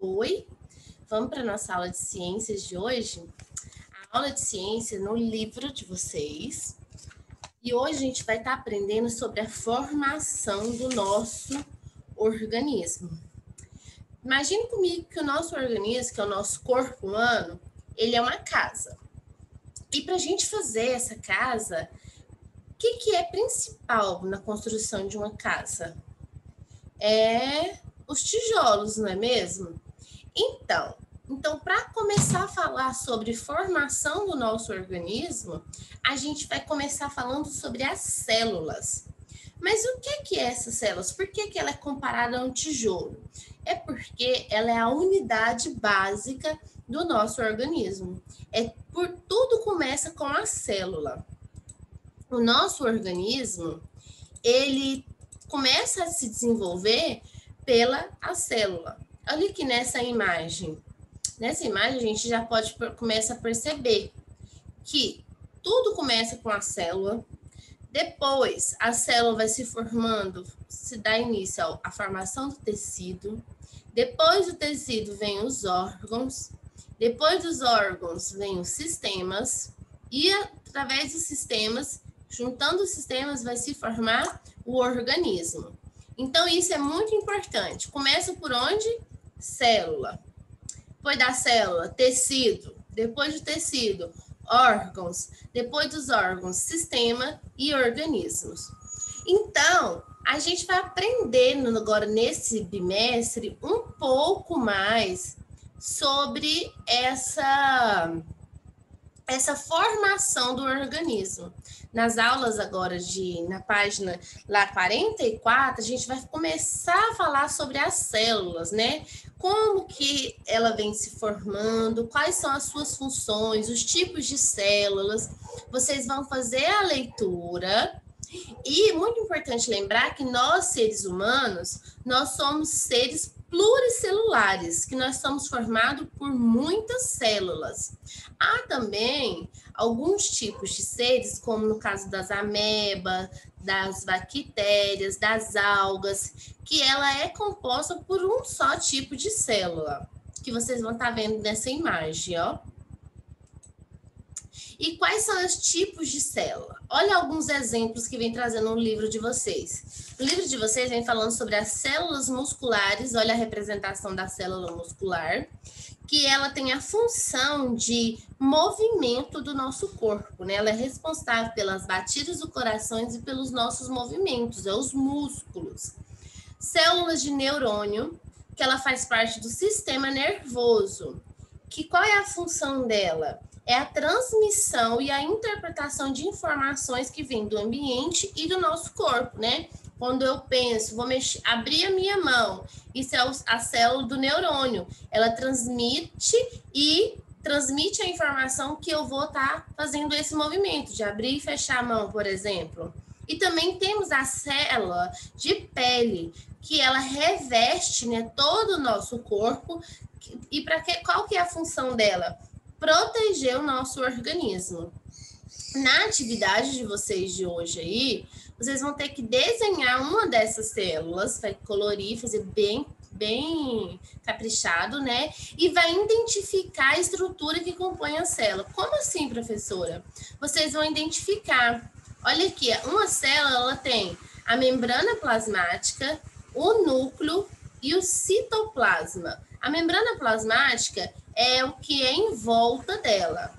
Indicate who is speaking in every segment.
Speaker 1: Oi, vamos para a nossa aula de ciências de hoje? A aula de ciência no livro de vocês. E hoje a gente vai estar aprendendo sobre a formação do nosso organismo. Imagine comigo que o nosso organismo, que é o nosso corpo humano, ele é uma casa. E para a gente fazer essa casa, o que é principal na construção de uma casa? É os tijolos, não é mesmo? Então, para começar a falar sobre formação do nosso organismo, a gente vai começar falando sobre as células. Mas o que é essas células? Por que ela é comparada a um tijolo? É porque ela é a unidade básica do nosso organismo. Tudo começa com a célula. O nosso organismo, ele começa a se desenvolver pela célula. Olha aqui nessa imagem. Nessa imagem, a gente já começa a perceber que tudo começa com a célula, depois a célula vai se formando, se dá início à formação do tecido, depois do tecido vem os órgãos, depois dos órgãos vem os sistemas, e através dos sistemas, juntando os sistemas, vai se formar o organismo. Então, isso é muito importante. Começa por onde? Célula. Depois da célula, tecido. Depois do tecido, órgãos. Depois dos órgãos, sistema e organismos. Então, a gente vai aprendendo agora nesse bimestre um pouco mais sobre essa formação do organismo. Nas aulas agora na página lá 44, a gente vai começar a falar sobre as células, né? Como que ela vem se formando, quais são as suas funções, os tipos de células. Vocês vão fazer a leitura. E muito importante lembrar que nós, seres humanos, nós somos seres pluricelulares, que nós somos formados por muitas células. Há também alguns tipos de seres, como no caso das amebas, das bactérias, das algas, que ela é composta por um só tipo de célula, que vocês vão estar vendo nessa imagem, ó. E quais são os tipos de célula? Olha alguns exemplos que vem trazendo no livro de vocês. O livro de vocês vem falando sobre as células musculares, olha a representação da célula muscular, que ela tem a função de movimento do nosso corpo, né? Ela é responsável pelas batidas do coração e pelos nossos movimentos, os músculos. Células de neurônio, que ela faz parte do sistema nervoso. Qual é a função dela? É a transmissão e a interpretação de informações que vêm do ambiente e do nosso corpo, né? Quando eu penso, vou abrir a minha mão, isso é a célula do neurônio. Ela transmite a informação que eu vou estar fazendo esse movimento, de abrir e fechar a mão, por exemplo. E também temos a célula de pele, que ela reveste, né, todo o nosso corpo. E qual que é a função dela? Proteger o nosso organismo. Na atividade de vocês de hoje aí, vocês vão ter que desenhar uma dessas células, vai colorir, fazer bem caprichado, né? E vai identificar a estrutura que compõe a célula. Como assim, professora? Vocês vão identificar. Olha aqui, uma célula, ela tem a membrana plasmática, o núcleo e o citoplasma. A membrana plasmática é o que é em volta dela.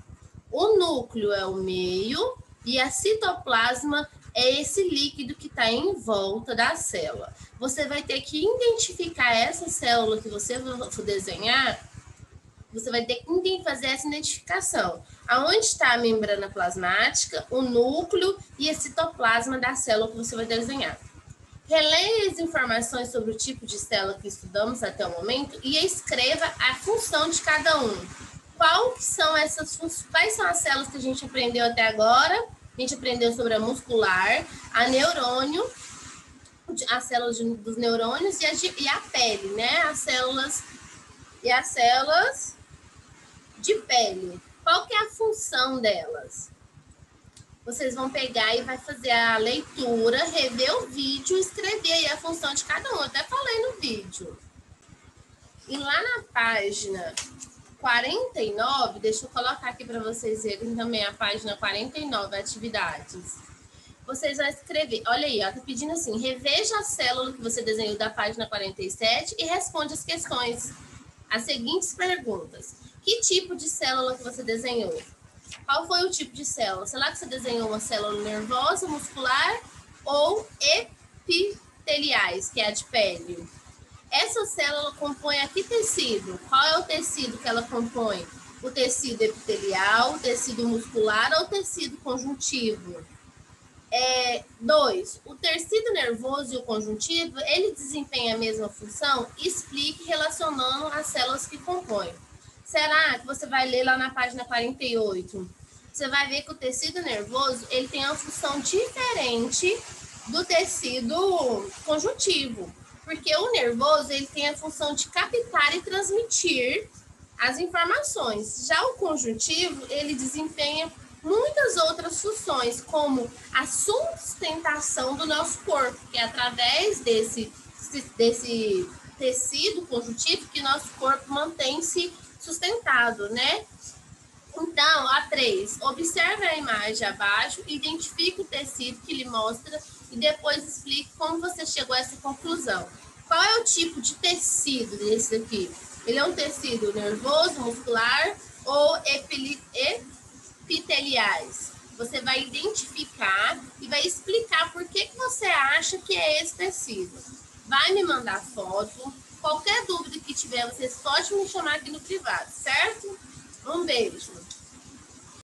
Speaker 1: O núcleo é o meio e a citoplasma é esse líquido que está em volta da célula. Você vai ter que identificar essa célula que você for desenhar, você vai ter que fazer essa identificação. Aonde está a membrana plasmática, o núcleo e a citoplasma da célula que você vai desenhar. Releia as informações sobre o tipo de célula que estudamos até o momento e escreva a função de cada um. Quais são as células que a gente aprendeu até agora? A gente aprendeu sobre a muscular, a neurônio, as células dos neurônios e a pele, né? As células de pele. Qual que é a função delas? Vocês vão pegar e vai fazer a leitura, rever o vídeo, escrever aí a função de cada um. Eu até falei no vídeo. E lá na página 49, deixa eu colocar aqui para vocês verem também a página 49, atividades. Vocês vão escrever, olha aí, ó, tá pedindo assim, reveja a célula que você desenhou da página 47 e responde as questões. As seguintes perguntas. Que tipo de célula que você desenhou? Qual foi o tipo de célula? Será que você desenhou uma célula nervosa, muscular ou epiteliais, que é a de pele? Essa célula compõe a que tecido? Qual é o tecido que ela compõe? O tecido epitelial, o tecido muscular ou o tecido conjuntivo? 2. O tecido nervoso e o conjuntivo, ele desempenha a mesma função? Explique relacionando as células que compõem. Será que você vai ler lá na página 48? Você vai ver que o tecido nervoso, ele tem uma função diferente do tecido conjuntivo. Porque o nervoso, ele tem a função de captar e transmitir as informações. Já o conjuntivo, ele desempenha muitas outras funções, como a sustentação do nosso corpo, que é através desse tecido conjuntivo que nosso corpo mantém-se sustentado, né? Então, a 3, observe a imagem abaixo, identifique o tecido que lhe mostra e depois explique como você chegou a essa conclusão. Qual é o tipo de tecido desse aqui? Ele é um tecido nervoso, muscular ou epiteliais? Você vai identificar e vai explicar por que você acha que é esse tecido. Vai me mandar foto. Qualquer dúvida que tiver, vocês podem me chamar aqui no privado, certo? Um beijo.